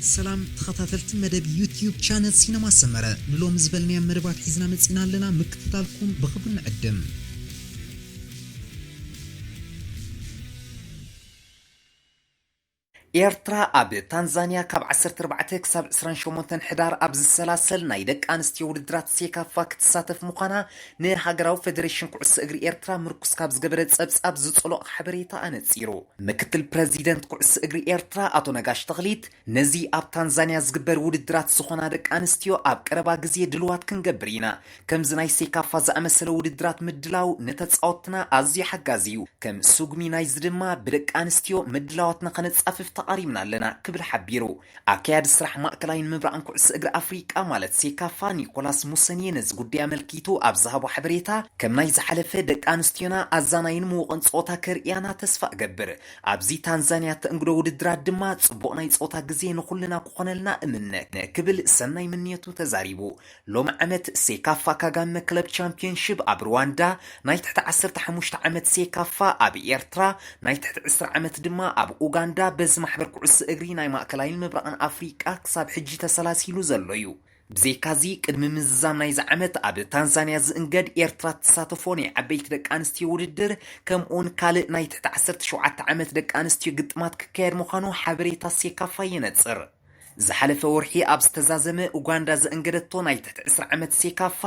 سلام تخطاتلت مدب يوتيوب channel سينما سمرة نلوم زبلني مربات حزنا متسينا لنا مكتتالكم بخبر نقدم ኤርትራ ኣብ ታንዛኒያ ካብ 14 ክሳብ 28 ሕዳር ኣብ ዝሰላሰል ናይ ደቂ ኣንስትዮ ውድድራት ሴካፋ ክትሳተፍ ምዃና ንሃገራዊ ፌደሬሽን ኩዕሶ እግሪ ኤርትራ ምርኩስ ካብ ዝገበረ ፀብፃብ ዝፀልኦ ሓበሬታ ኣነፂሩ ምክትል ፕሬዚደንት ኩዕሶ እግሪ ኤርትራ ኣቶ ነጋሽ ተኽሊት ነዚ ኣብ ታንዛኒያ ዝግበር ውድድራት ዝኾና ደቂ ኣንስትዮ ኣብ ቀረባ ግዜ ድልዋት ክንገብር ኢና ከምዚ ናይ ሴካፋ ዝኣመሰለ ውድድራት ምድላው ነተፃወትና ኣዝዩ ሓጋዚ እዩ ከም ሱጉሚ ናይዚ ድማ ብደቂ ኣንስትዮ ምድላዋትና ከነፃፍፍ ተቃሪምና ኣለና ክብል ሓቢሩ ኣካያድ ስራሕ ማእከላይን ምብራቕን ኩዕሶ እግሪ ኣፍሪቃ ማለት ሴካፋ ኒኮላስ ሙሰኒየ ነዚ ጉዳይ ኣመልኪቱ ኣብ ዝሃቦ ሓበሬታ ከም ናይ ዝሓለፈ ደቂ ኣንስትዮና ኣዛናይን ምውቕን ፀወታ ከርእያና ተስፋ እገብር ኣብዚ ታንዛኒያ ተእንግዶ ውድድራት ድማ ፅቡቕ ናይ ፀወታ ግዜ ንኩልና ክኾነልና እምነ ክብል ሰናይ ምንየቱ ተዛሪቡ ሎም ዓመት ሴካፋ ካጋመ ክለብ ቻምፒዮንሺፕ ኣብ ሩዋንዳ ናይ ትሕቲ 15 ዓመት ሴካፋ ኣብ ኤርትራ ናይ ትሕቲ 10 ዓመት ድማ ኣብ ኡጋንዳ በዚ ማሕበር ኩዕሶ እግሪ ናይ ማእከላይን ምብራቕን ኣፍሪቃ ክሳብ ሕጂ ተሰላሲሉ ዘሎ እዩ ብዘይካዚ ቅድሚ ምዝዛም ናይዚ ዓመት ኣብ ታንዛኒያ ዝእንገድ ኤርትራ ተሳተፎ ናይ ዓበይቲ ደቂ ኣንስትዮ ውድድር ከምኡውን ካልእ ናይ ትሕቲ 17 ዓመት ደቂ ኣንስትዮ ግጥማት ክካየድ ምዃኑ ሓበሬታ ሴካፋ የነፅር ዝሓለፈ ወርሒ ኣብ ዝተዛዘመ ኡጋንዳ ዝእንገደቶ ናይ ትሕቲ 20 ዓመት ሴካፋ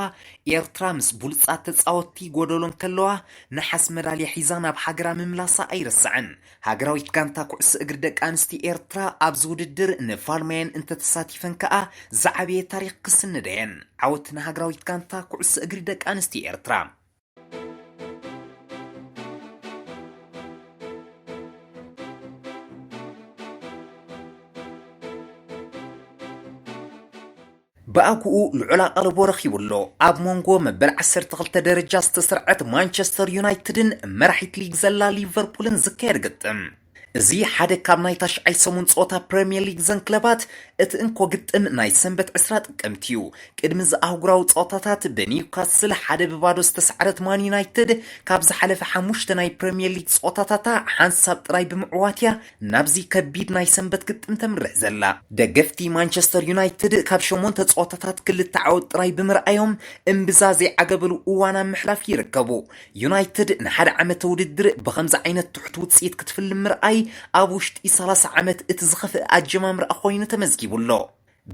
ኤርትራ ምስ ቡልፃት ተፃወቲ ጎደሎን ከለዋ ነሓስ መዳልያ ሒዛ ናብ ሃገራ ምምላሳ ኣይርስዕን ሃገራዊት ጋንታ ኩዕሶ እግሪ ደቂ ኣንስትዮ ኤርትራ ኣብዚ ውድድር ንፋልማየን እንተተሳቲፈን ከዓ ዝዓበየ ታሪክ ክስንደየን ዓወት ንሃገራዊት ጋንታ ኩዕሶ እግሪ ደቂ ኣንስትዮ ኤርትራ በአኩኡ ልዑላ ቀልቦ ረኺቡሎ ኣብ ሞንጎ መበል 12 ደረጃ ዝተሰርዐት ማንቸስተር ዩናይትድን መራሒት ሊግ ዘላ ሊቨርፑልን ዝካየድ ግጥም እዚ ሓደ ካብ ናይ ታሽዓይ ሰሙን ፀወታ ፕሪሚየር ሊግ ዘን ክለባት እቲ እንኮ ግጥም ናይ ሰንበት 20 ጥቅምት እዩ ቅድሚ ዝኣህጉራዊ ፀወታታት በኒውካስል ሓደ ብባዶ ዝተሰዓረት ማን ዩናይትድ ካብ ዝሓለፈ 5 ናይ ፕሪሚየር ሊግ ፀወታታታ ሓንሳብ ጥራይ ብምዕዋትያ ናብዚ ከቢድ ናይ ሰንበት ግጥም ተምርሕ ዘላ ደገፍቲ ማንቸስተር ዩናይትድ ካብ 8 ፀወታታት ክልተ ዓወት ጥራይ ብምርኣዮም እምብዛ ዘይዓገበሉ እዋና ምሕላፍ ይርከቡ ዩናይትድ ንሓደ ዓመት ውድድር ብከምዚ ዓይነት ትሕት ውፅኢት ክትፍልም ምርኣይ ኣብ ውሽጢ 30 ዓመት እቲ ዝኸፍእ ኣጀማምራ ኮይኑ ተመዝጊቡሎ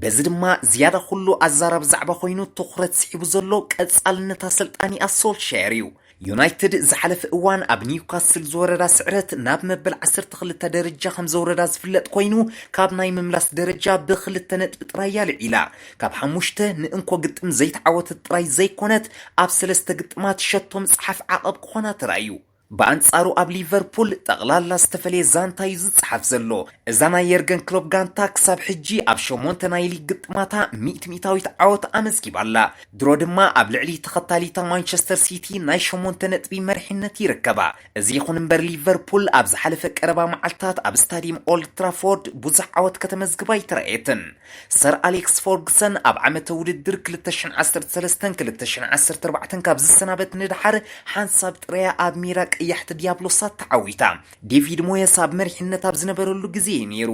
በዚ ድማ ዝያዳ ኩሉ ኣዛራብ ዛዕባ ኮይኑ ትኹረት ስሒቡ ዘሎ ቀጻልነት ኣሰልጣኒ ሶልሻየር እዩ ዩናይትድ ዝሓለፈ እዋን ኣብ ኒውካስል ዝወረዳ ስዕረት ናብ መበል 12 ደረጃ ከም ዘወረዳ ዝፍለጥ ኮይኑ ካብ ናይ ምምላስ ደረጃ ብክልተ ነጥቢ ጥራይ ያልዒላ ካብ 5 ንእንኮ ግጥም ዘይተዓወተት ጥራይ ዘይኮነት ኣብ 3 ግጥማት ሸቶ መፅሓፍ ዓቐብ ክኾና ተራእዩ በአንጻሩ ኣብ ሊቨርፑል ጠቕላላ ዝተፈለየ ዛንታ እዩ ዝፅሓፍ ዘሎ እዛ ናይ የርገን ክሎብ ጋንታ ክሳብ ሕጂ ኣብ 8 ናይ ሊግ ግጥማታ ሚእታዊት ዓወት ኣመዝጊባላ ድሮ ድማ ኣብ ልዕሊ ተኸታሊታ ማንቸስተር ሲቲ ናይ 8 ነጥቢ መሪሕነት ይርከባ እዚ ይኹን እምበር ሊቨርፑል ኣብ ዝሓለፈ ቀረባ መዓልታት ኣብ ስታዲየም ኦልድ ትራፎርድ ብዙሕ ዓወት ከተመዝግባ ይተረኣየትን ሰር ኣሌክስ ፎርግሰን ኣብ ዓመተ ውድድር 2013-2014 ካብ ዝሰናበት ንድሓር ሓንሳብ ጥረያ ኣብ ሚራቅ ቀያሕቲ ዲያብሎሳት ተዓዊታ ዴቪድ ሞየስ ኣብ መሪሕነት ኣብ ዝነበረሉ ግዜ ነይሩ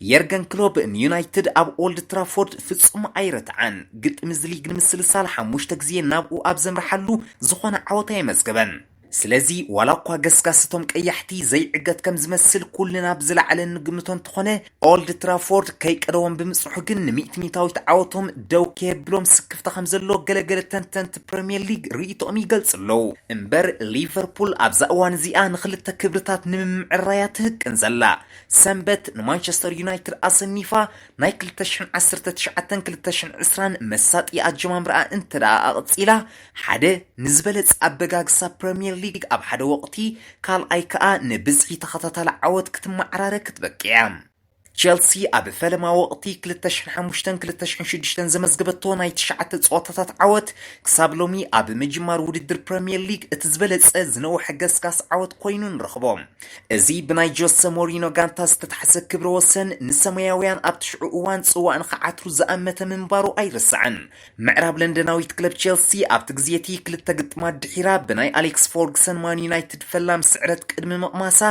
የርገን ክሎብ ንዩናይትድ ኣብ ኦልድ ትራፎርድ ፍጹም ኣይረትዓን ግጥም ዝሊግ ንምስልሳል 5 ግዜ ናብኡ ኣብ ዘምርሓሉ ዝኾነ ዓወታ የመዝገበን ስለዚ ዋላ እኳ ገስጋስቶም ቀያሕቲ ዘይዕገት ከም ዝመስል ኩልና ብዝለዓለ ንግምቶ እንትኾነ ኦልድ ትራፎርድ ከይቀደዎም ብምፅሑ ግን ሚእታዊት ዓወቶም ደው ከየብሎም ስክፍታ ከም ዘሎ ገለገለ ተንተንቲ ፕሪሚየር ሊግ ርእይቶኦም ይገልጽለው እምበር ሊቨርፑል ኣብዛ እዋን እዚኣ ንክልተ ክብርታት ንምምዕራያ ትህቅን ዘላ ሰንበት ንማንቸስተር ዩናይትድ ኣሰኒፋ ናይ 2019-2020 መሳጢ ኣጀማምርኣ እንተደኣ ኣቕፂላ ሓደ ንዝበለፅ ኣበጋግሳ ፕሪሚየር ሊግ ኣብ ሓደ ወቅቲ ካልኣይ ከዓ ንብዝሒ ተኸታታሊ ዓወት ክትመዓራረ ክትበቅያ ቸልሲ ኣብ ፈለማ ወቅቲ 2005-2006 ዘመዝገበቶ ናይ 9 ፀወታታት ዓወት ክሳብ ሎሚ ኣብ ምጅማር ውድድር ፕሪሚየር ሊግ እቲ ዝበለፀ ዝነውሐ ገስጋስ ዓወት ኮይኑ ንረኽቦም እዚ ብናይ ጆሴ ሞሪኖ ጋንታ ዝተተሓሰ ክብረ ወሰን ንሰማያውያን ኣብ ትሽዑ እዋን ፅዋእ ንኽዓትሩ ዝኣመተ ምንባሩ ኣይርስዕን ምዕራብ ለንደናዊት ክለብ ቸልሲ ኣብቲ ግዜቲ ክልተ ግጥማት ድሒራ ብናይ ኣሌክስ ፎርግሰን ማን ዩናይትድ ፈላም ስዕረት ቅድሚ መቕማሳ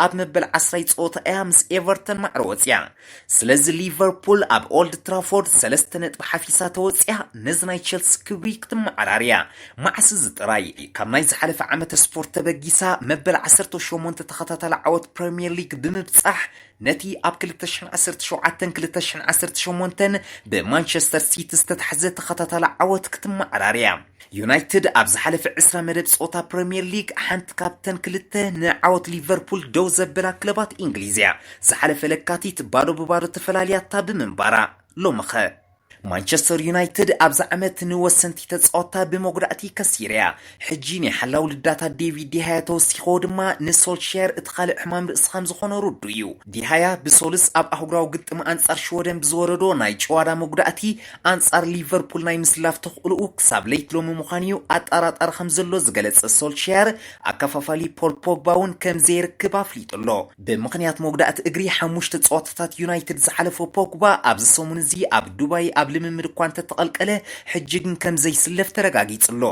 ኣብ መበል 10 ፀወታ እያ ምስ ኤቨርተን ማዕረ ወፅያ ስለዚ ሊቨርፑል ኣብ ኦልድ ትራፎርድ 3 ነጥቢ ሓፊሳ ተወፅያ ነዚ ናይ ቸልሲ ክብሪ ክትመዓራርያ ማዕስ ዝጥራይ ካብ ናይ ዝሓለፈ ዓመት ስፖርት ተበጊሳ መበል 18 ተኸታታሊ ዓወት ፕሪምየር ሊግ ብምብፃሕ ነቲ ኣብ 2017-2018 ብማንቸስተር ሲቲ ዝተታሕዘ ተኸታታሊ ዓወት ክትመዓራርያ ዩናይትድ ኣብ ዝሓለፈ 20 መደብ ጾታ ፕሪምየር ሊግ ሓንቲ ካብተን ክልተ ንዓወት ሊቨርፑል ደው ዘበላ ክለባት እንግሊዝያ ዝሓለፈ ለካቲት ባዶ ብባዶ ተፈላለያታ ብምንባራ ሎመኸ ማንቸስተር ዩናይትድ ኣብዚ ዓመት ንወሰንቲ ተጻወታ ብመጉዳእቲ ከሲርያ ሕጂ ናይ ሓላው ልዳታ ዴቪድ ዲሃያ ተወሲኾ ድማ ንሶልሻየር እቲ ካልእ ሕማም ርእሲ ከም ዝኾነ ሩዱ እዩ ዲሃያ ብሶልስ ኣብ ኣህጉራዊ ግጥም አንጻር ሽወደን ብዝወረዶ ናይ ጨዋዳ መጉዳእቲ አንጻር ሊቨርፑል ናይ ምስላፍ ተኽእልኡ ክሳብ ለይት ሎሚ ምዃኑ ኣጣራጣሪ ከም ዘሎ ዝገለጸ ሶልሻየር ኣከፋፋሊ ፖል ፖግባ እውን ከም ዘይርክብ ኣፍሊጡሎ ብምኽንያት መጉዳእቲ እግሪ 5 ጸወታታት ዩናይትድ ዝሓለፈ ፖግባ ኣብዚ ሰሙን እዚ ኣብ ዱባይ ኣብ ልምምድ እኳ እንተተቐልቀለ ሕጂ ግን ከም ዘይስለፍ ተረጋጊጽሎ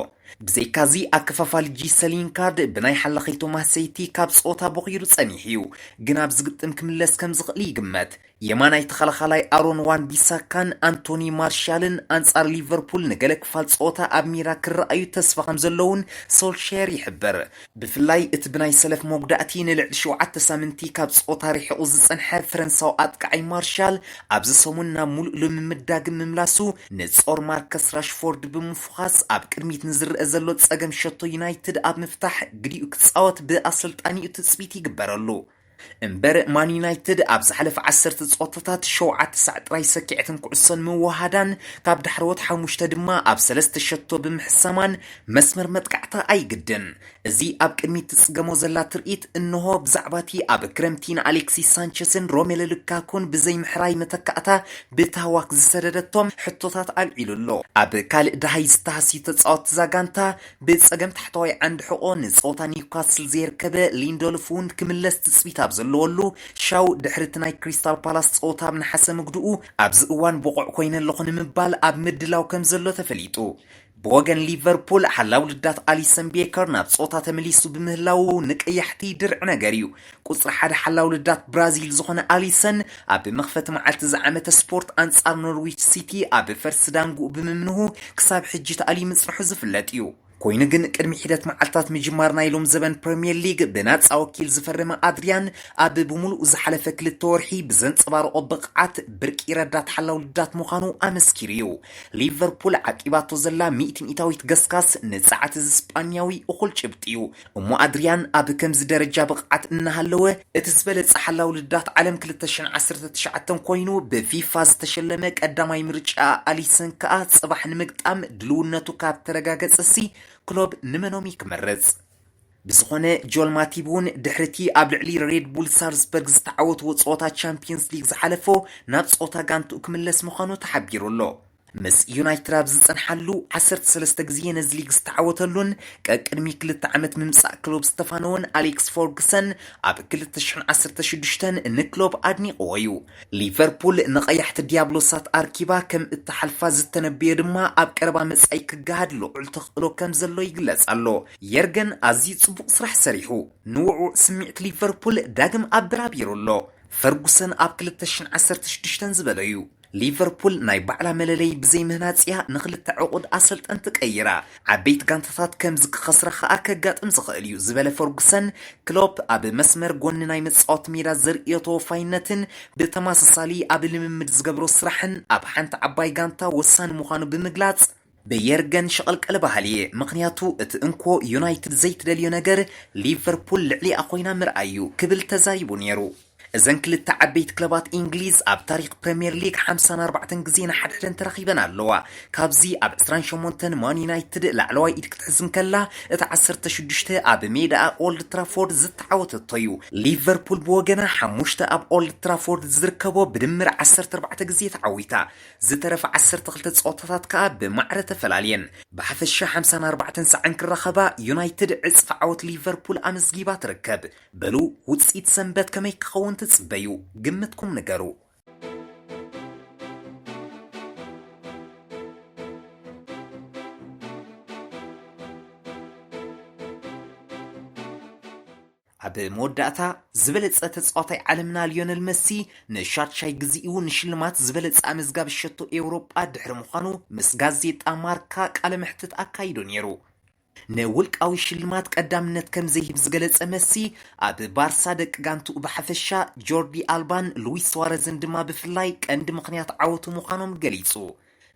ብዘይካዚ ኣከፋፋሊ ጂሰሊን ካርድ ብናይ ሓላኸይ ቶማስ ሰይቲ ካብ ጾታ በኺሩ ጸኒሕ እዩ ግን ኣብ ዝግጥም ክምለስ ከም ዝኽእል ይግመት የማናይ ተኸላኻላይ ኣሮን ዋን ቢሳካን አንቶኒ ማርሻልን አንጻር ሊቨርፑል ንገለ ክፋል ጾታ ኣብ ሜዳ ክረኣዩ ተስፋ ከም ዘለውን ሶልሻየር ይሕበር ብፍላይ እቲ ብናይ ሰለፍ መጉዳእቲ ንልዕሊ 7 ሳምንቲ ካብ ጾታ ሪሒቑ ዝጸንሐ ፈረንሳዊ ኣጥቃዓይ ማርሻል ኣብዚ ሰሙን ናብ ሙሉእ ልምምድ ዳግም ምምላሱ ንጾር ማርከስ ራሽፎርድ ብምፍኻስ ኣብ ቅድሚት ንዝርአ ዘሎ ጸገም ሸቶ ዩናይትድ ኣብ ምፍታሕ ግዲኡ ክጻወት ብኣሰልጣኒኡ ትጽቢት ይግበረሉ እምበር ማን ዩናይትድ ኣብ ዝሓለፈ 10 ጸወታታት 7 ሰዓት ጥራይ ሰኪዕትን ኩዕሶን ምውሃዳን ካብ ዳሕረወት 5 ድማ ኣብ 3 ሸቶ ብምሕሰማን መስመር መጥቃዕታ ኣይግድን እዚ ኣብ ቅድሚት ትጽገሞ ዘላ ትርኢት እንሆ ብዛዕባቲ ኣብ ክረምቲን ኣሌክሲስ ሳንቸስን ሮሜሎ ሉካኩን ብዘይ ምሕራይ መተካእታ ብታዋክ ዝሰደደቶም ሕቶታት ኣልዒሉሎ ኣብ ካልእ ዳሃይ ዝተሃስዩ ተጻወት ዛጋንታ ብጸገም ታሕተዋይ ዓንዲ ሕቆ ንጸወታ ኒውካስል ዘይርከበ ሊንዶልፍ እውን ክምለስ ትጽቢት ኣብ ዘለወሉ ሻው ድሕርቲ ናይ ክሪስታል ፓላስ ጸወታ ብናሓሰ ምግድኡ ኣብዚ እዋን በቑዕ ኮይነ ኣለኹ ንምባል ኣብ ምድላው ከም ዘሎ ተፈሊጡ ብወገን ሊቨርፑል ሓላው ልዳት ኣሊሰን ቤከር ናብ ጾታ ተመሊሱ ብምህላው ንቀያሕቲ ድርዕ ነገር እዩ ቁጽሪ ሓደ ሓላው ልዳት ብራዚል ዝኾነ ኣሊሰን ኣብ መኽፈቲ መዓልቲ ዝዓመተ ስፖርት አንጻር ኖርዊች ሲቲ ኣብ ፈርስ ዳንጉ ብምምንሁ ክሳብ ሕጂ ተኣሊሙ ምጽንሑ ዝፍለጥ እዩ ኮይኑ ግን ቅድሚ ሒደት መዓልታት ምጅማር ናይ ሎም ዘበን ፕሪምየር ሊግ ብናጻ ወኪል ዝፈረመ ኣድሪያን ኣብ ብምሉእ ዝሓለፈ 2 ወርሒ ብዘንጸባርቆ ብቕዓት ብርቂ ረዳት ሓላው ልዳት ምዃኑ ኣመስኪሩ እዩ ሊቨርፑል ዓቂባቶ ዘላ 100 ገስካስ ንጸዓት ዝስጳንያዊ እኹል ጭብጢ እዩ እሞ ኣድሪያን ኣብ ከምዚ ደረጃ ብቕዓት እናሃለወ እቲ ዝበለጸ ሓላው ልዳት ዓለም 2019 ኮይኑ ብፊፋ ዝተሸለመ ቀዳማይ ምርጫ ኣሊሰን ከኣ ጽባሕ ንምግጣም ድልውነቱ ካብ ተረጋገጸሲ ክሎብ ንመኖም ይክመረጽ ብዝኾነ ጆል ማቲቡን ድሕርቲ ኣብ ልዕሊ ሬድ ቡል ሳልዝበርግ ዝተዓወትዎ ጸወታ ቻምፒየንስ ሊግ ዝሓለፎ ናብ ጸወታ ጋንቱ ክምለስ ምዃኑ ተሓቢሩሎ ምስ ዩናይትድ ኣብ ዝጸንሓሉ 13 ግዜ ነዚ ሊግ ዝተዓወተሉን ቅድሚ 2 ዓመት ምምጻእ ክሎብ ዝተፋነውን ኣሌክስ ፎርግሰን ኣብ 2016 ንክሎብ ኣድኒቕዎ እዩ ሊቨርፑል ንቐያሕቲ ዲያብሎሳት ኣርኪባ ከም እተሓልፋ ዝተነበየ ድማ ኣብ ቀረባ መጻኢ ክገሃድ ልዑል ተኽእሎ ከም ዘሎ ይግለጽ ኣሎ የርገን ኣዝዩ ጽቡቕ ስራሕ ሰሪሑ ንውዑዕ ስምዒት ሊቨርፑል ዳግም ኣበራቢሩሎ ፈርጉሰን ኣብ 2016 ዝበለ እዩ ሊቨርፑል ናይ ባዕላ መለለይ ብዘይ ምህናጽያ ንኽልተ ዕቁድ ኣሰልጠንቲ ቀይራ ዓበይቲ ጋንታታት ከምዚ ክኸስረ ከዓ ከጋጥም ዝኽእል እዩ ዝበለ ፈርጉሰን ክሎፕ ኣብ መስመር ጎኒ ናይ መጻወቲ ሜዳ ዘርእዮ ተወፋይነትን ብተመሳሳሊ ኣብ ልምምድ ዝገብሮ ስራሕን ኣብ ሓንቲ ዓባይ ጋንታ ወሳኒ ምዃኑ ብምግላጽ በየርገን ሸቐልቀለ ባህልየ ምክንያቱ እቲ እንኮ ዩናይትድ ዘይትደልዮ ነገር ሊቨርፑል ልዕሊኣ ኮይና ምርኣዩ ክብል ተዛሪቡ ነይሩ እዘን ክልተ ዓበይቲ ክለባት እንግሊዝ ኣብ ታሪክ ፕሪምየር ሊግ 54 ግዜ ንሓድሕደን ተራኺበን ኣለዋ ካብዚ ኣብ 28 ማን ዩናይትድ ላዕለዋይ ኢድ ክትሕዝን ከላ እቲ 16 ኣብ ሜዳ ኦልድ ትራፎርድ ዝተዓወተቶ እዩ ሊቨርፑል ብወገና 5 ኣብ ኦልድ ትራፎርድ ዝርከቦ ብድምር 14 ግዜ ተዓዊታ ዝተረፈ 12 ጸወታታት ከዓ ብማዕረ ተፈላለየን ብሓፈሻ 54 ሰዓን ክረኸባ ዩናይትድ ዕጽፍ ዓወት ሊቨርፑል ኣመስጊባ ትርከብ በሉ ውጽኢት ሰንበት ከመይ ክኸውን ትጽበዩ ግምትኩም ንገሩ ኣብ መወዳእታ ዝበለጸ ተጻዋታይ ዓለምና ሊዮነል መሲ ንሻድሻይ ግዚኡ ንሽልማት ዝበለጸ ኣመዝጋቢ ሸቶ ኤውሮጳ ድሕሪ ምዃኑ ምስ ጋዜጣ ማርካ ቃለ መሕትት ኣካይዱ ነይሩ። ንውልቃዊ ሽልማት ቀዳምነት ከም ዘይህብ ዝገለጸ መሲ ኣብ ባርሳ ደቂ ጋንቱ ብሓፈሻ ጆርዲ ኣልባን ሉዊስ ስዋረዝን ድማ ብፍላይ ቀንዲ ምኽንያት ዓወቱ ምዃኖም ገሊጹ።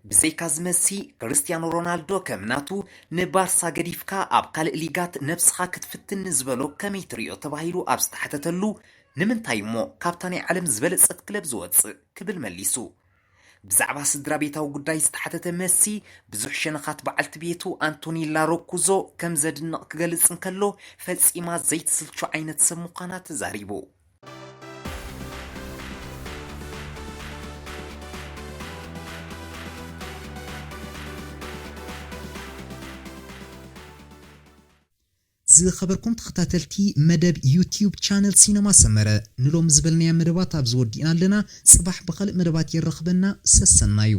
ብዘይካ ዝመሲ ክርስቲያኖ ሮናልዶ ከም ናቱ ንባርሳ ገዲፍካ ኣብ ካልእ ሊጋት ነብስኻ ክትፍትን ዝበሎ ከመይ ትሪኦ ተባሂሉ ኣብ ዝተሓተተሉ ንምንታይ እሞ ካብታ ናይ ዓለም ዝበለጸት ክለብ ዝወፅእ ክብል መሊሱ። ብዛዕባ ስድራ ቤታዊ ጉዳይ ዝተሓተተ መሲ ብዙሕ ሸነኻት በዓልቲ ቤቱ አንቶኒላ ሮኩዞ ከም ዘድንቕ ክገልጽ እንከሎ ፈጺማ ዘይትስልቾ ዓይነት ሰብ ምዃና ተዛሪቡ። ዝኸበርኩም ተኸታተልቲ መደብ ዩቲዩብ ቻነል ሲነማ ሰመረ ንሎም ዝበልናያ መደባት ኣብ ዝወዲእና ኣለና። ጽባሕ ብኻልእ መደባት ይረኽበና ሰሰናዩ።